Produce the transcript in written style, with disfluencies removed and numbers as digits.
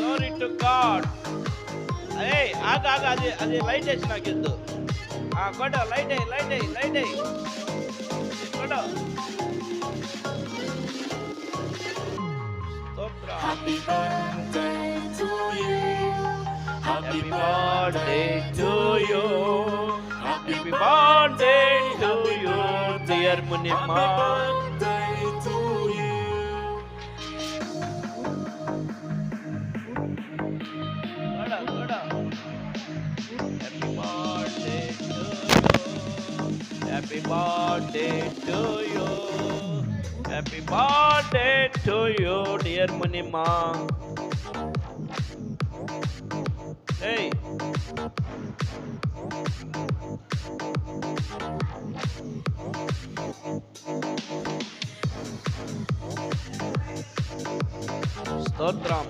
Glory to God. అరే ఆగ ఆగ, అది అది లైట్ వేసి నాకు ఇద్దు. కొట్ట, లైట్ అయ్యి లైట్ అయ్యి లైట్ అయ్యి కొట్ట. స్తోత్రం. Happy birthday to you. Happy birthday to you. Happy birthday to you, dear Munimma. Birthday to you. Goda, goda. Happy birthday to you. Happy birthday to you. Happy birthday to you, dear Munimma. Hey. స్తోత్రం.